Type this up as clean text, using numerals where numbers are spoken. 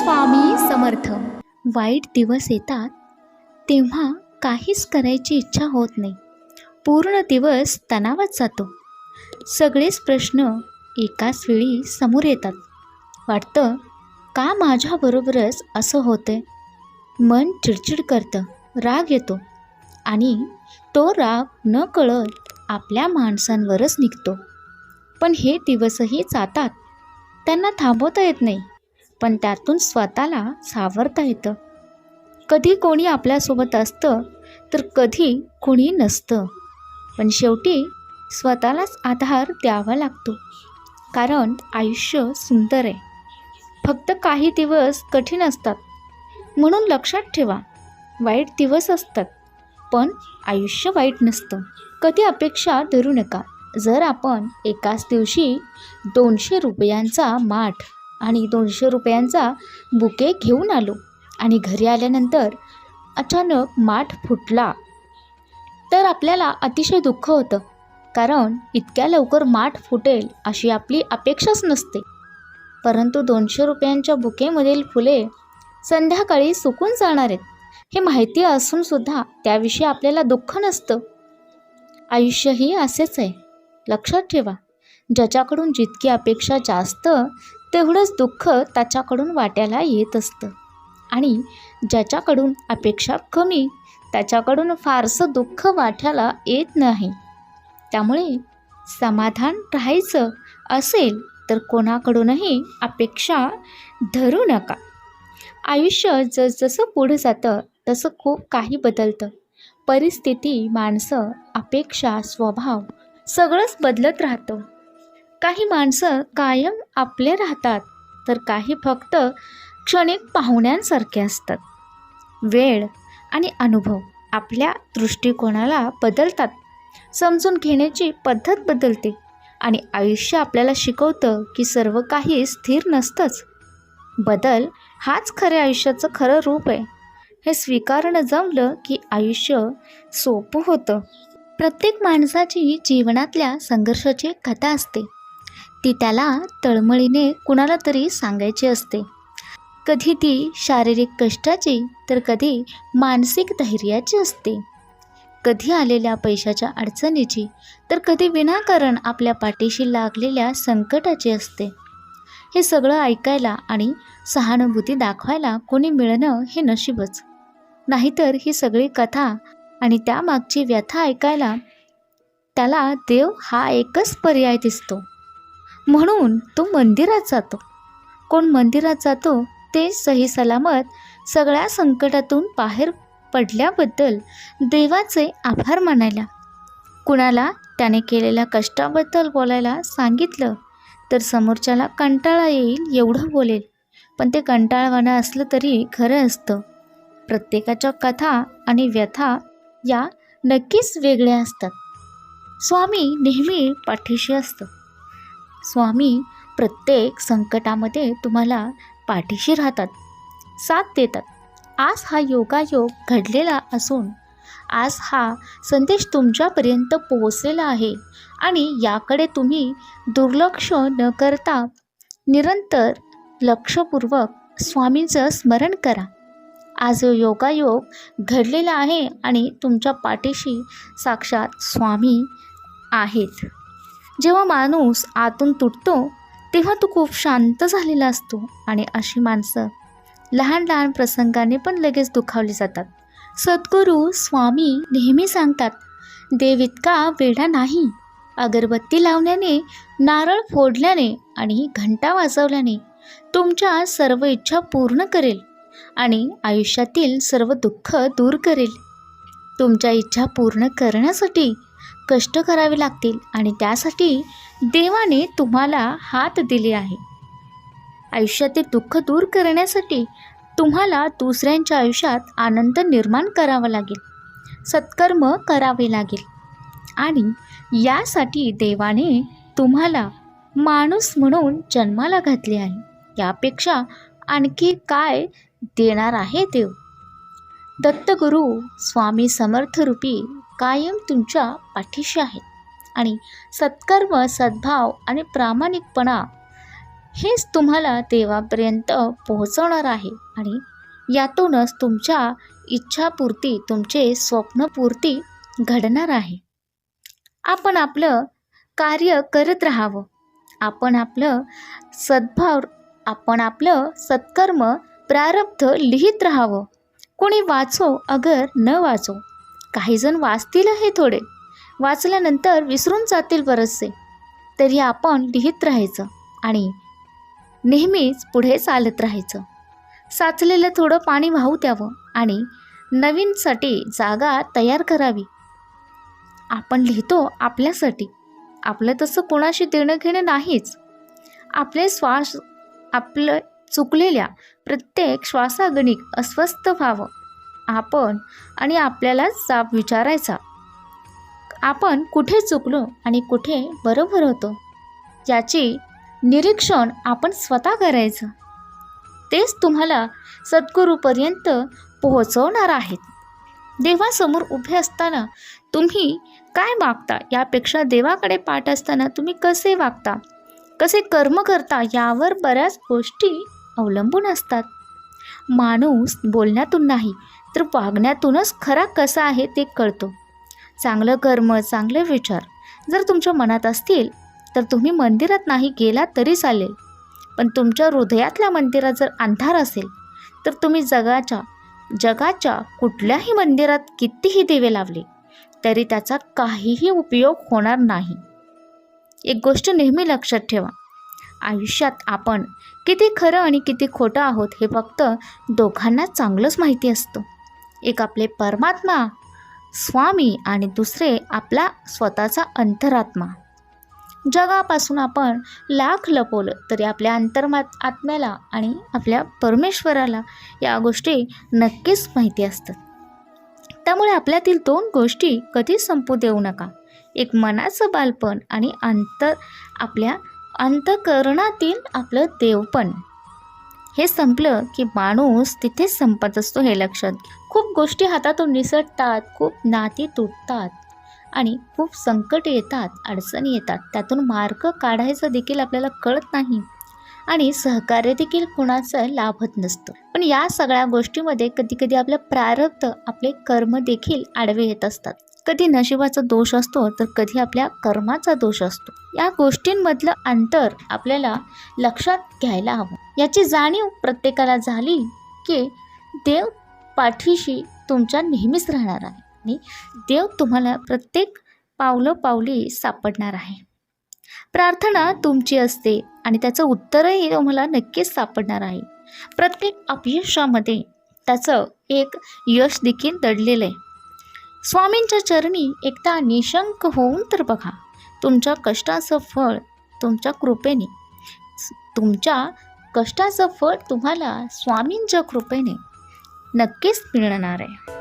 स्वामी समर्थ. वाईट दिवस येतात तेव्हा काहीच करायची इच्छा होत नाही. पूर्ण दिवस तणावात जातो. सगळेच प्रश्न एकाच वेळी समोर येतात. वाटतं का माझ्याबरोबरच असं होतंय. मन चिडचिड करतं, राग येतो आणि तो राग न कळत आपल्या माणसांवरच निघतो. पण हे दिवसही जातात, त्यांना थांबवता येत नाही, पण त्यातून स्वतःला सावरता येतं. कधी कोणी आपल्यासोबत असतं तर कधी कोणी नसतं, पण शेवटी स्वतःलाच आधार द्यावा लागतो. कारण आयुष्य सुंदर आहे, फक्त काही दिवस कठीण असतात. म्हणून लक्षात ठेवा, वाईट दिवस असतात पण आयुष्य वाईट नसतं. कधी अपेक्षा धरू नका. जर आपण एकाच दिवशी 200 रुपयांचा माठ आणि 200 रुपयांचा बुके घेऊन आलो आणि घरी आल्यानंतर अचानक माठ फुटला तर आपल्याला अतिशय दुःख होतं. कारण इतक्या लवकर माठ फुटेल अशी आपली अपेक्षाच नसते. परंतु 200 रुपयांच्या बुकेमधील फुले संध्याकाळी सुकून जाणार आहेत हे माहिती असूनसुद्धा त्याविषयी आपल्याला दुःख नसतं. आयुष्यही असेच आहे. लक्षात ठेवा, ज्याच्याकडून जितकी अपेक्षा जास्त तेवढंच दुःख त्याच्याकडून वाट्याला येत असतं आणि ज्याच्याकडून अपेक्षा कमी त्याच्याकडून फारसं दुःख वाट्याला येत नाही. त्यामुळे समाधान राहायचं असेल तर कोणाकडूनही अपेक्षा धरू नका. आयुष्य जसजसं पुढे जातं तसं खूप काही बदलतं. परिस्थिती, माणसं, अपेक्षा, स्वभाव सगळंच बदलत राहतं. काही माणसं कायम आपले राहतात तर काही फक्त क्षणिक पाहुण्यांसारखे असतात. वेळ आणि अनुभव आपल्या दृष्टिकोनाला बदलतात. समजून घेण्याची पद्धत बदलते आणि आयुष्य आपल्याला शिकवतं की सर्व काही स्थिर नसतंच. बदल हाच खऱ्या आयुष्याचं खरं रूप आहे. हे स्वीकारणं जमलं की आयुष्य सोपं होतं. प्रत्येक माणसाची जीवनातल्या संघर्षाची कथा असते. ती त्याला तळमळीने कुणाला तरी सांगायची असते. कधी ती शारीरिक कष्टाची तर कधी मानसिक धैर्याची असते. कधी आलेल्या पैशाच्या अडचणीची तर कधी विनाकारण आपल्या पाठीशी लागलेल्या संकटाची असते. हे सगळं ऐकायला आणि सहानुभूती दाखवायला कोणी मिळणं हे नशीबच. नाहीतर ही सगळी कथा आणि त्यामागची व्यथा ऐकायला त्याला देव हा एकच पर्याय दिसतो. म्हणून तो मंदिरात जातो. कोण मंदिरात जातो ते सही सलामत सगळ्या संकटातून बाहेर पडल्याबद्दल देवाचे आभार मानायला. कुणाला त्याने केलेल्या कष्टाबद्दल बोलायला सांगितलं तर समोरच्याला कंटाळा येईल एवढं बोलेल, पण ते कंटाळवाणं असलं तरी खरं असतं. प्रत्येकाच्या कथा आणि व्यथा या नक्कीच वेगळ्या असतात. स्वामी नेहमी पाठीशी असतं. स्वामी प्रत्येक संकटामध्ये तुम्हाला पाठीशी राहतात, साथ देतात. आज हा योगायोग घडलेला असून आज हा संदेश तुमच्यापर्यंत पोहोचलेला आहे आणि याकडे तुम्ही दुर्लक्ष न करता निरंतर लक्षपूर्वक स्वामींचं स्मरण करा. आज योगायोग घडलेला आहे आणि तुमच्या पाठीशी साक्षात स्वामी आहेत. जेव्हा माणूस आतून तुटतो तेव्हा तो खूप शांत झालेला असतो आणि अशी माणसं लहान लहान प्रसंगाने पण लगेच दुखावली जातात. सद्गुरू स्वामी नेहमी सांगतात, देव इतका वेडा नाही. अगरबत्ती लावण्याने, नारळ फोडल्याने आणि घंटा वाजवल्याने तुमच्या सर्व इच्छा पूर्ण करेल आणि आयुष्यातील सर्व दुःख दूर करेल. तुमच्या इच्छा पूर्ण करण्यासाठी कष्ट करावे लागतील आणि त्यासाठी देवाने तुम्हाला हात दिले आहे. आयुष्यातील दुःख दूर करण्यासाठी तुम्हाला दुसऱ्यांच्या आयुष्यात आनंद निर्माण करावा लागेल, सत्कर्म करावे लागेल आणि यासाठी देवाने तुम्हाला माणूस म्हणून जन्माला घातले आहे. यापेक्षा आणखी काय देणार आहे देव? दत्तगुरू स्वामी समर्थरूपी कायम तुमच्या पाठीशी आहेत आणि सत्कर्म, सद्भाव आणि प्रामाणिकपणा हेच तुम्हाला देवापर्यंत पोहोचवणार आहे आणि यातूनच तुमच्या इच्छापूर्ती, तुमचे स्वप्नपूर्ती घडणार आहे. आपण आपलं कार्य करत राहावं. आपण आपलं सत्कर्म प्रारब्ध लिहित राहावं. कोणी वाचो अगर न वाचो, काही जण वाचतील हे थोडे, वाचल्यानंतर विसरून जातील बरेचसे, तरी आपण लिहित राहायचं आणि नेहमीच पुढे चालत राहायचं. साचलेलं थोडं पाणी वाहू द्यावं आणि नवीनसाठी जागा तयार करावी. आपण लिहितो आपल्यासाठी, आपलं तसं कोणाशी देणं घेणं नाहीच. आपलं चुकलेल्या प्रत्येक श्वासागणिक अस्वस्थ व्हावं आपण आणि आपल्यालाच जाब विचारायचा. आपण कुठे चुकलो आणि कुठे बरोबर होतो याची निरीक्षण आपण स्वतः करायचं. तेच तुम्हाला सद्गुरूपर्यंत पोहोचवणार आहेत. देवासमोर उभे असताना तुम्ही काय मागता यापेक्षा देवाकडे पाठ असताना तुम्ही कसे वागता, कसे कर्म करता यावर बऱ्याच गोष्टी अवलंबून असतात. माणूस बोलण्यातून नाही तर वागण्यातूनच खरा कसा आहे ते कळतो. चांगलं कर्म, चांगले विचार जर तुमच्या मनात असतील तर तुम्ही मंदिरात नाही गेलात तरी चालेल, पण तुमच्या हृदयातल्या मंदिरात जर अंधार असेल तर तुम्ही जगाच्या कुठल्याही मंदिरात कितीही दिवे लावले तरी त्याचा काहीही उपयोग होणार नाही. एक गोष्ट नेहमी लक्षात ठेवा, आयुष्यात आपण किती खरं आणि किती खोटं आहोत हे फक्त दोघांना चांगलंच माहिती असतं. एक आपले परमात्मा स्वामी आणि दुसरे आपला स्वतःचा अंतरात्मा. जगापासून आपण लाख लपवलं तरी आपल्या आत्म्याला आणि आपल्या परमेश्वराला या गोष्टी नक्कीच माहिती असतात. त्यामुळे आपल्यातील दोन गोष्टी कधी संपू देऊ नका. एक मनाचं बालपण आणि आपल्या अंतःकरणातील आपलं देवपण. हे संपलं की माणूस तिथेच संपत असतो हे लक्षात. खूप गोष्टी हातातून निसटतात, खूप नाती तुटतात आणि खूप संकट येतात, अडचणी येतात. त्यातून मार्ग काढायचा देखील आपल्याला कळत नाही आणि सहकार्य देखील कुणाचं लाभत नसतं. पण या सगळ्या गोष्टीमध्ये कधी आपलं प्रारब्ध, आपले कर्म देखील आडवे येत असतात. कधी नशिबाचा दोष असतो तर कधी आपल्या कर्माचा दोष असतो. या गोष्टींमधलं अंतर आपल्याला लक्षात घ्यायला हवं. याची जाणीव प्रत्येकाला झाली की देव पाठीशी तुमच्या नेहमीच राहणार आहे आणि देव तुम्हाला प्रत्येक पावली सापडणार आहे. प्रार्थना तुमची असते आणि त्याचं उत्तरही तुम्हाला नक्कीच सापडणार आहे. प्रत्येक अपयशामध्ये त्याचं एक यश देखील दडलेलं आहे. स्वामींच्या चरणी एकदा निशंक होऊन तर बघा. तुमच्या कष्टाचं फळ तुम्हाला स्वामींच्या कृपेने नक्कीच मिळणार आहे.